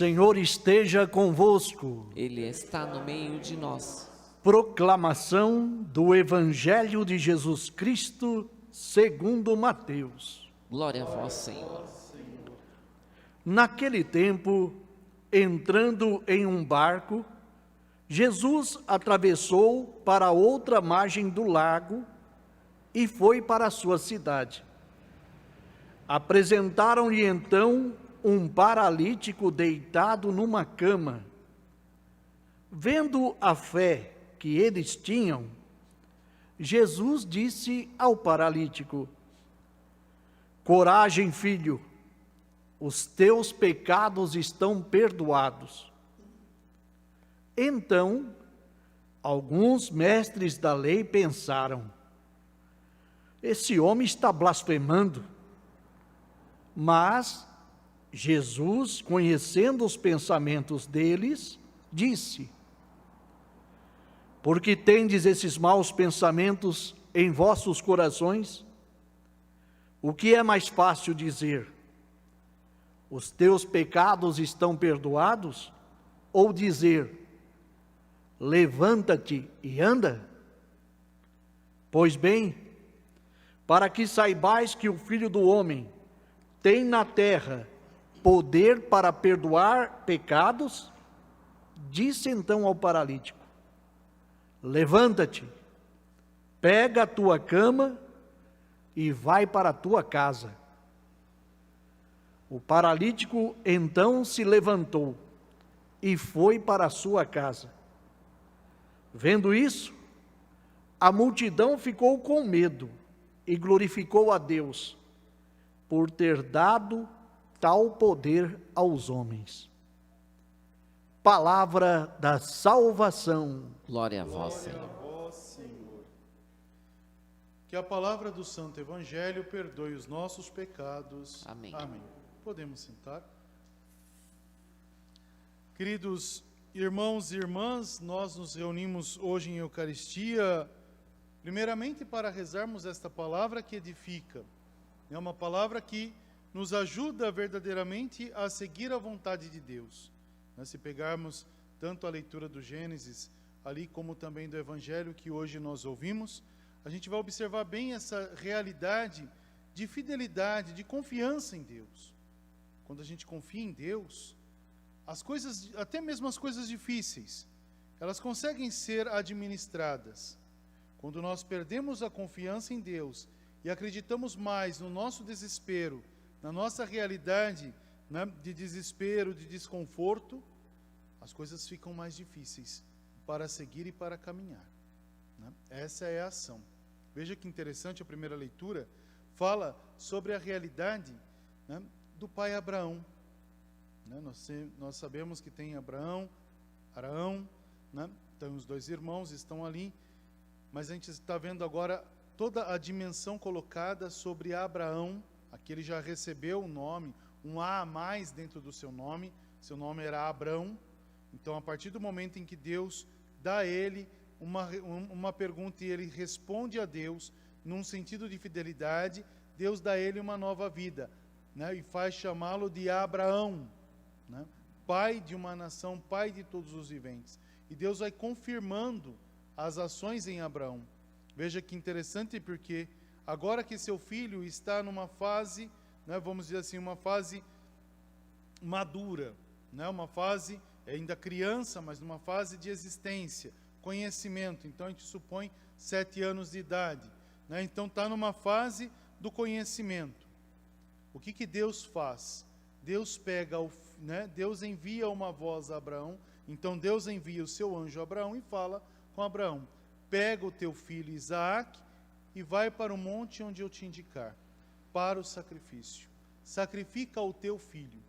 Senhor esteja convosco. Ele está no meio de nós. Proclamação do Evangelho de Jesus Cristo, segundo Mateus. Glória a vós, Senhor. Naquele tempo, entrando em um barco, Jesus atravessou para a outra margem do lago e foi para a sua cidade. Apresentaram-lhe então um paralítico deitado numa cama. Vendo a fé que eles tinham, Jesus disse ao paralítico: coragem, filho, os teus pecados estão perdoados. Então, alguns mestres da lei pensaram: esse homem está blasfemando. Mas Jesus, conhecendo os pensamentos deles, disse: por que tendes esses maus pensamentos em vossos corações? O que é mais fácil dizer: os teus pecados estão perdoados? Ou dizer: levanta-te e anda? Pois bem, para que saibais que o Filho do Homem tem na terra poder para perdoar pecados, disse então ao paralítico: levanta-te, pega a tua cama e vai para a tua casa. O paralítico então se levantou e foi para a sua casa. Vendo isso, a multidão ficou com medo e glorificou a Deus por ter dado tal poder aos homens. Palavra da salvação. Glória a vós, Glória a Senhor. vós, Senhor. Que a palavra do Santo Evangelho perdoe os nossos pecados. Amém. Amém. Podemos sentar. Queridos irmãos e irmãs, nós nos reunimos hoje em Eucaristia, primeiramente para rezarmos esta palavra que edifica. É uma palavra que nos ajuda verdadeiramente a seguir a vontade de Deus. Se pegarmos tanto a leitura do Gênesis, ali como também do Evangelho que hoje nós ouvimos, a gente vai observar bem essa realidade de fidelidade, de confiança em Deus. Quando a gente confia em Deus, as coisas, até mesmo as coisas difíceis, elas conseguem ser administradas. Quando nós perdemos a confiança em Deus e acreditamos mais no nosso desespero, na nossa realidade, né, de desespero, de desconforto, as coisas ficam mais difíceis para seguir e para caminhar, né? Essa é a ação. Veja que interessante, a primeira leitura fala sobre a realidade, né, do pai Abraão. Né? Nós sabemos que tem Araão, né? Então os dois irmãos estão ali, mas a gente está vendo agora toda a dimensão colocada sobre Abraão. Aqui ele já recebeu um nome, um A mais dentro do seu nome era Abrão. Então, a partir do momento em que Deus dá a ele uma pergunta e ele responde a Deus num sentido de fidelidade, Deus dá a ele uma nova vida, né? E faz chamá-lo de Abraão, né? Pai de uma nação, pai de todos os viventes. E Deus vai confirmando as ações em Abraão. Veja que interessante, porque agora que seu filho está numa fase, né, vamos dizer assim, uma fase madura, né, uma fase ainda criança, mas numa fase de existência, conhecimento. Então a gente supõe 7 anos de idade, né? Então está numa fase do conhecimento. O que Deus faz? Deus pega, né, Deus envia uma voz a Abraão. Então Deus envia o seu anjo a Abraão e fala com Abraão: pega o teu filho Isaque e vai para o monte onde eu te indicar, para o sacrifício. Sacrifica o teu filho.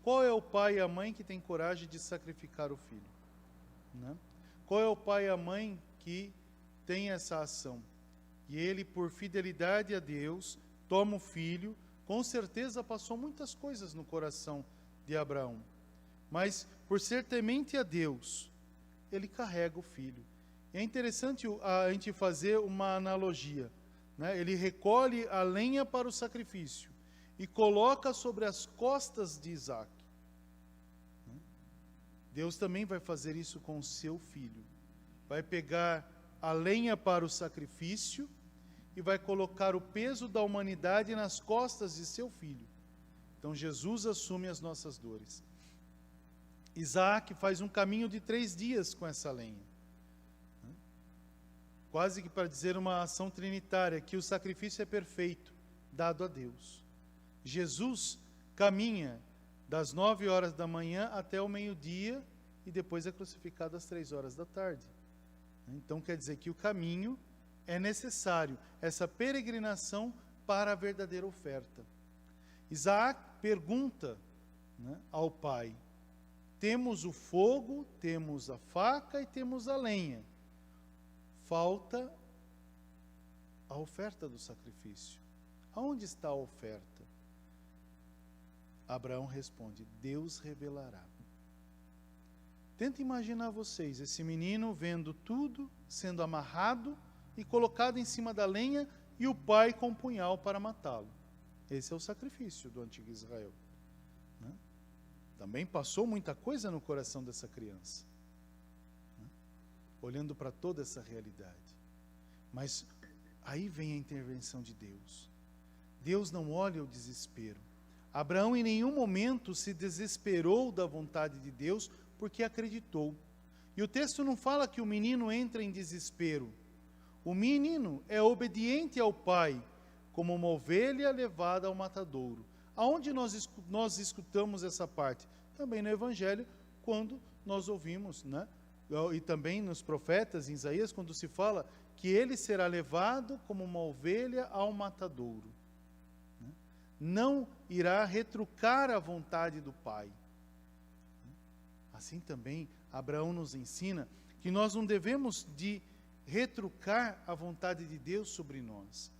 Qual é o pai e a mãe que tem coragem de sacrificar o filho? Né? Qual é o pai e a mãe que tem essa ação? E ele, por fidelidade a Deus, toma o filho. Com certeza passou muitas coisas no coração de Abraão, mas por ser temente a Deus, ele carrega o filho. É interessante a gente fazer uma analogia, né? Ele recolhe a lenha para o sacrifício e coloca sobre as costas de Isaque. Deus também vai fazer isso com o seu filho. Vai pegar a lenha para o sacrifício e vai colocar o peso da humanidade nas costas de seu filho. Então Jesus assume as nossas dores. Isaac faz um caminho de 3 dias com essa lenha. Quase que para dizer uma ação trinitária, que o sacrifício é perfeito, dado a Deus. Jesus caminha das 9 horas da manhã até o meio-dia e depois é crucificado às 3 horas da tarde. Então quer dizer que o caminho é necessário, essa peregrinação para a verdadeira oferta. Isaac pergunta, né, ao pai: temos o fogo, temos a faca e temos a lenha. Falta a oferta do sacrifício. Aonde está a oferta? Abraão responde: Deus revelará. Tenta imaginar vocês, esse menino vendo tudo, sendo amarrado e colocado em cima da lenha, e o pai com um punhal para matá-lo. Esse é o sacrifício do antigo Israel. Né? Também passou muita coisa no coração dessa criança, né? Olhando para toda essa realidade. Mas aí vem a intervenção de Deus. Deus não olha o desespero. Abraão em nenhum momento se desesperou da vontade de Deus, porque acreditou. E o texto não fala que o menino entra em desespero. O menino é obediente ao pai, como uma ovelha levada ao matadouro. Aonde nós escutamos essa parte? Também no Evangelho, quando nós ouvimos, né? E também nos profetas, em Isaías, quando se fala que ele será levado como uma ovelha ao matadouro. Não irá retrucar a vontade do pai. Assim também, Abraão nos ensina que nós não devemos de retrucar a vontade de Deus sobre nós,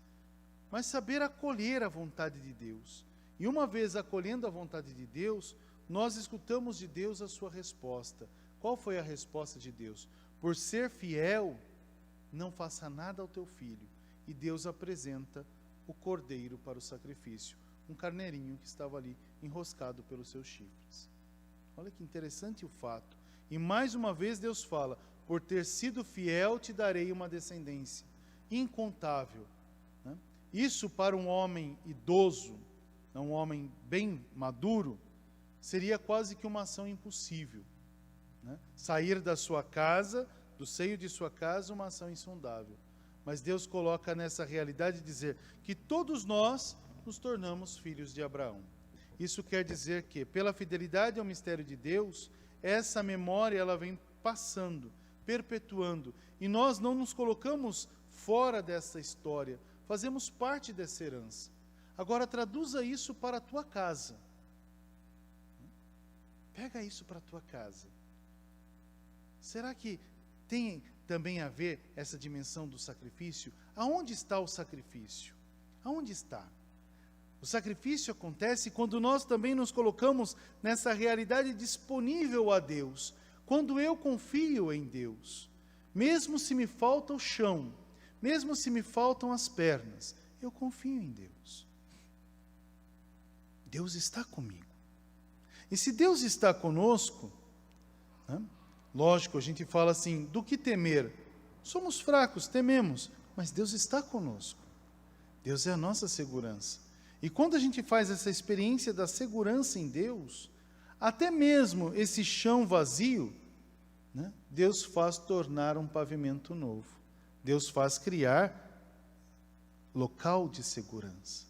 mas saber acolher a vontade de Deus. E uma vez acolhendo a vontade de Deus, nós escutamos de Deus a sua resposta. Qual foi a resposta de Deus? Por ser fiel, não faça nada ao teu filho. E Deus apresenta o cordeiro para o sacrifício, um carneirinho que estava ali enroscado pelos seus chifres. Olha que interessante o fato. E mais uma vez Deus fala: por ter sido fiel te darei uma descendência incontável. Né? Isso para um homem idoso, um homem bem maduro, seria quase que uma ação impossível. Né? Sair da sua casa, do seio de sua casa, uma ação insondável. Mas Deus coloca nessa realidade dizer que todos nós nos tornamos filhos de Abraão. Isso quer dizer que, pela fidelidade ao mistério de Deus, essa memória ela vem passando, perpetuando, e nós não nos colocamos fora dessa história, fazemos parte dessa herança. Agora traduza isso para a tua casa. Pega isso para a tua casa. Será que tem também a ver essa dimensão do sacrifício? Aonde está o sacrifício? Aonde está? O sacrifício acontece quando nós também nos colocamos nessa realidade disponível a Deus. Quando eu confio em Deus, mesmo se me falta o chão, mesmo se me faltam as pernas, eu confio em Deus. Deus está comigo. E se Deus está conosco, né, lógico, a gente fala assim, do que temer? Somos fracos, tememos, mas Deus está conosco. Deus é a nossa segurança. E quando a gente faz essa experiência da segurança em Deus, até mesmo esse chão vazio, né, Deus faz tornar um pavimento novo. Deus faz criar local de segurança.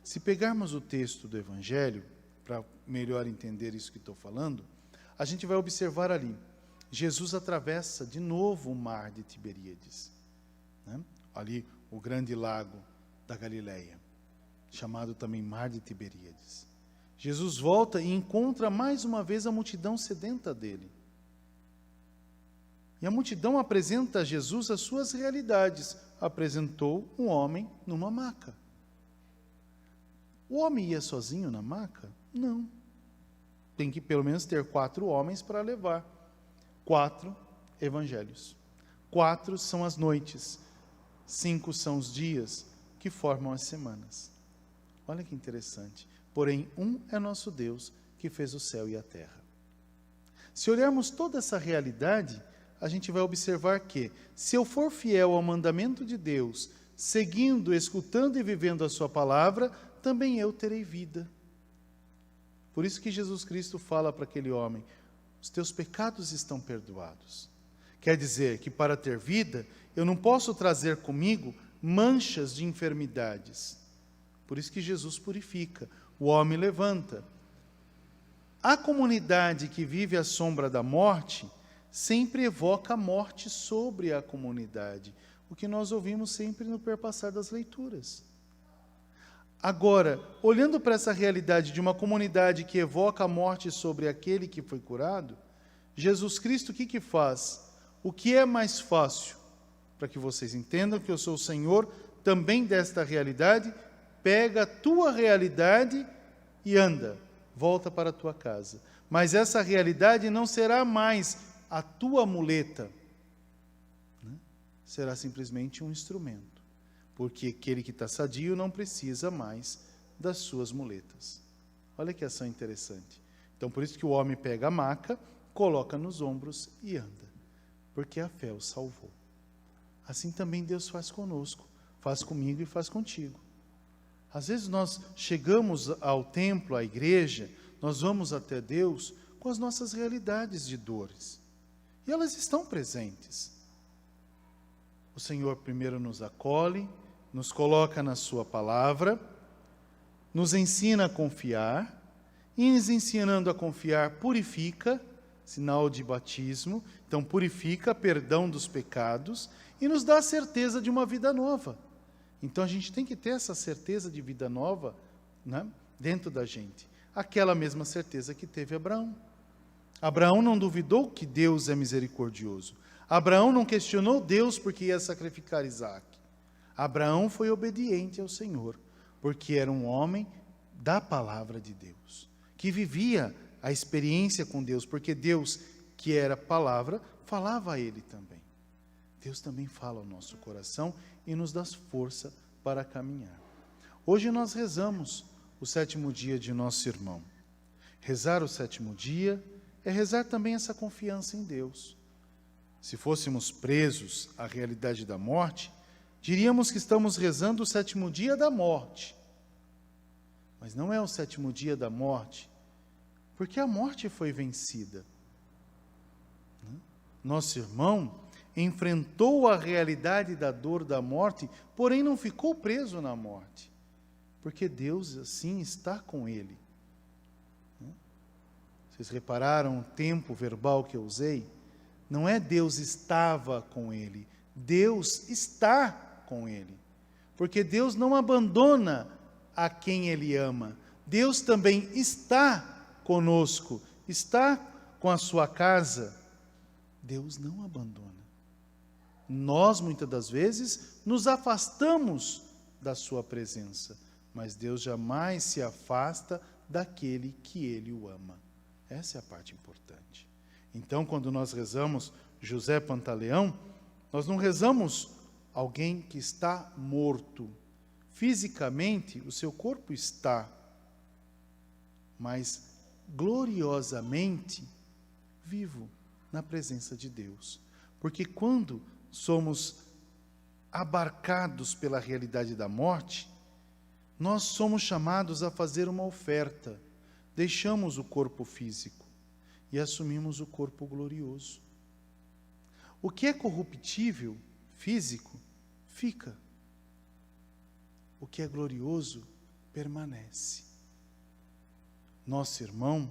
Se pegarmos o texto do Evangelho, para melhor entender isso que estou falando, a gente vai observar ali, Jesus atravessa de novo o mar de Tiberíades, né? Ali o grande lago da Galileia, chamado também mar de Tiberíades. Jesus volta e encontra mais uma vez a multidão sedenta dele. E a multidão apresenta a Jesus as suas realidades. Apresentou um homem numa maca. O homem ia sozinho na maca? Não. Tem que pelo menos ter 4 homens para levar. 4 evangelhos. 4 são as noites. 5 são os dias que formam as semanas. Olha que interessante. Porém, um é nosso Deus que fez o céu e a terra. Se olharmos toda essa realidade, a gente vai observar que, se eu for fiel ao mandamento de Deus, seguindo, escutando e vivendo a sua palavra, também eu terei vida. Por isso que Jesus Cristo fala para aquele homem: os teus pecados estão perdoados. Quer dizer que para ter vida, eu não posso trazer comigo manchas de enfermidades. Por isso que Jesus purifica, o homem levanta. A comunidade que vive à sombra da morte sempre evoca a morte sobre a comunidade, o que nós ouvimos sempre no perpassar das leituras. Agora, olhando para essa realidade de uma comunidade que evoca a morte sobre aquele que foi curado, Jesus Cristo o que faz? O que é mais fácil? Para que vocês entendam que eu sou o Senhor também desta realidade, pega a tua realidade e anda, volta para a tua casa. Mas essa realidade não será mais a tua muleta, né? Será simplesmente um instrumento, porque aquele que está sadio não precisa mais das suas muletas. Olha que ação interessante. Então, por isso que o homem pega a maca, coloca nos ombros e anda, porque a fé o salvou. Assim também Deus faz conosco, faz comigo e faz contigo. Às vezes nós chegamos ao templo, à igreja, nós vamos até Deus com as nossas realidades de dores. E elas estão presentes. O Senhor primeiro nos acolhe, nos coloca na sua palavra, nos ensina a confiar, e nos ensinando a confiar, purifica, sinal de batismo, então purifica, perdão dos pecados, e nos dá a certeza de uma vida nova. Então a gente tem que ter essa certeza de vida nova, né, dentro da gente. Aquela mesma certeza que teve Abraão. Abraão não duvidou que Deus é misericordioso. Abraão não questionou Deus porque ia sacrificar Isaac. Abraão foi obediente ao Senhor, porque era um homem da palavra de Deus, que vivia a experiência com Deus, porque Deus, que era palavra, falava a ele também. Deus também fala ao nosso coração e nos dá força para caminhar. Hoje nós rezamos o 7º dia de nosso irmão. Rezar o 7º dia é rezar também essa confiança em Deus. Se fôssemos presos à realidade da morte, diríamos que estamos rezando o 7º dia da morte. Mas não é o 7º dia da morte, porque a morte foi vencida. Nosso irmão enfrentou a realidade da dor da morte, porém não ficou preso na morte, porque Deus assim está com ele. Vocês repararam o tempo verbal que eu usei? Não é Deus estava com ele, Deus está com ele. Porque Deus não abandona a quem ele ama. Deus também está conosco, está com a sua casa. Deus não abandona. Nós, muitas das vezes, nos afastamos da sua presença, mas Deus jamais se afasta daquele que ele o ama. Essa é a parte importante. Então, quando nós rezamos José Pantaleão, nós não rezamos alguém que está morto. Fisicamente, o seu corpo está, mas gloriosamente vivo na presença de Deus. Porque quando somos abarcados pela realidade da morte, nós somos chamados a fazer uma oferta. Deixamos o corpo físico e assumimos o corpo glorioso. O que é corruptível, físico, fica. O que é glorioso, permanece. Nosso irmão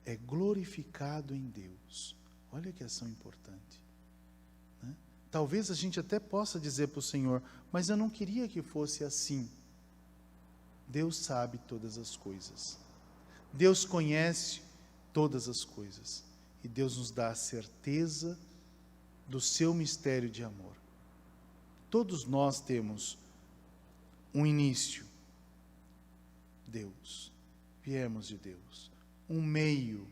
é glorificado em Deus. Olha que ação importante. Né? Talvez a gente até possa dizer para o Senhor, mas eu não queria que fosse assim. Deus sabe todas as coisas. Deus conhece todas as coisas. E Deus nos dá a certeza do seu mistério de amor. Todos nós temos um início, Deus. Viemos de Deus. Um meio,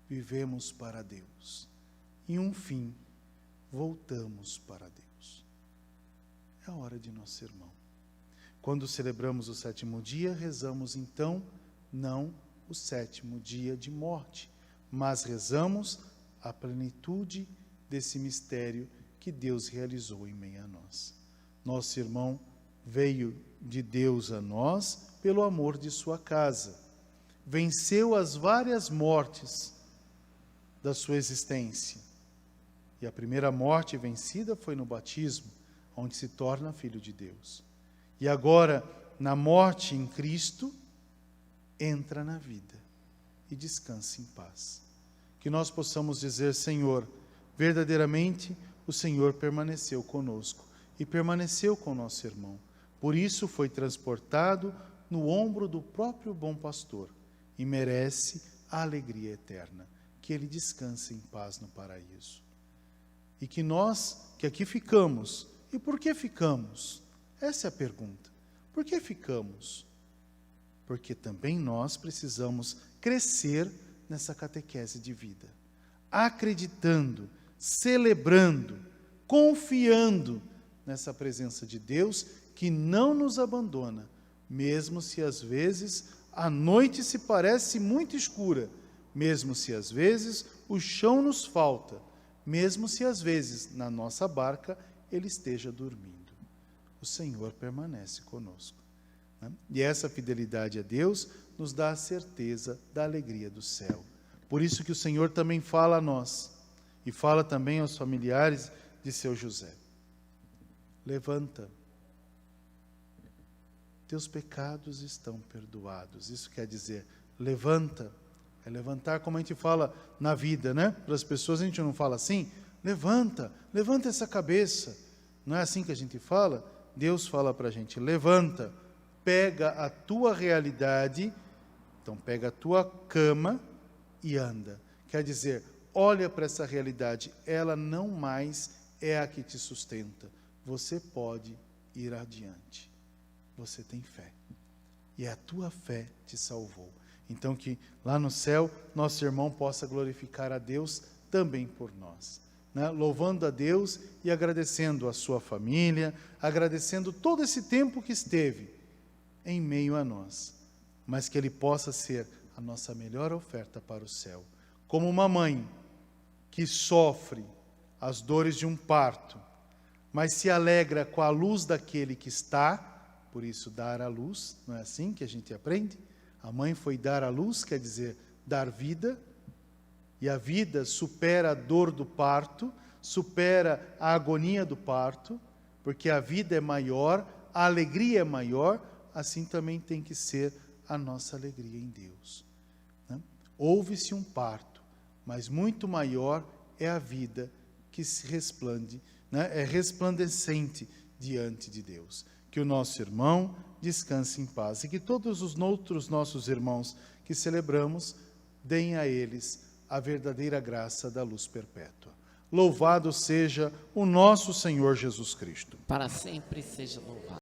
vivemos para Deus. E um fim, voltamos para Deus. É a hora de nosso irmão. Quando celebramos o 7º dia, rezamos então, não o 7º dia de morte, mas rezamos a plenitude desse mistério que Deus realizou em meio a nós. Nosso irmão veio de Deus a nós pelo amor de sua casa. Venceu as várias mortes da sua existência. E a primeira morte vencida foi no batismo, onde se torna filho de Deus. E agora, na morte em Cristo, entra na vida e descansa em paz. Que nós possamos dizer: Senhor, verdadeiramente o Senhor permaneceu conosco e permaneceu com nosso irmão. Por isso foi transportado no ombro do próprio bom pastor e merece a alegria eterna. Que ele descanse em paz no paraíso. E que nós, que aqui ficamos, e por que ficamos? Essa é a pergunta. Por que ficamos? Porque também nós precisamos crescer nessa catequese de vida, acreditando, celebrando, confiando nessa presença de Deus que não nos abandona, mesmo se às vezes a noite se parece muito escura, mesmo se às vezes o chão nos falta, mesmo se às vezes na nossa barca ele esteja dormindo. O Senhor permanece conosco, né? E essa fidelidade a Deus nos dá a certeza da alegria do céu. Por isso que o Senhor também fala a nós, e fala também aos familiares de seu José: levanta, teus pecados estão perdoados. Isso quer dizer, levanta. É levantar como a gente fala na vida, né? Para as pessoas a gente não fala assim: levanta, levanta essa cabeça. Não é assim que a gente fala? Deus fala para a gente: levanta, pega a tua realidade, então pega a tua cama e anda. Quer dizer, olha para essa realidade, ela não mais é a que te sustenta. Você pode ir adiante. Você tem fé. E a tua fé te salvou. Então que lá no céu, nosso irmão possa glorificar a Deus também por nós, né? Louvando a Deus e agradecendo a sua família, agradecendo todo esse tempo que esteve em meio a nós, mas que ele possa ser a nossa melhor oferta para o céu. Como uma mãe que sofre as dores de um parto, mas se alegra com a luz daquele que está, por isso dar a luz, não é assim que a gente aprende? A mãe foi dar a luz, quer dizer, dar vida, e a vida supera a dor do parto, supera a agonia do parto, porque a vida é maior, a alegria é maior, assim também tem que ser a nossa alegria em Deus, né? Houve-se um parto, mas muito maior é a vida que se resplende, né? É resplandecente diante de Deus. Que o nosso irmão descanse em paz e que todos os outros nossos irmãos que celebramos deem a eles a verdadeira graça da luz perpétua. Louvado seja o nosso Senhor Jesus Cristo. Para sempre seja louvado.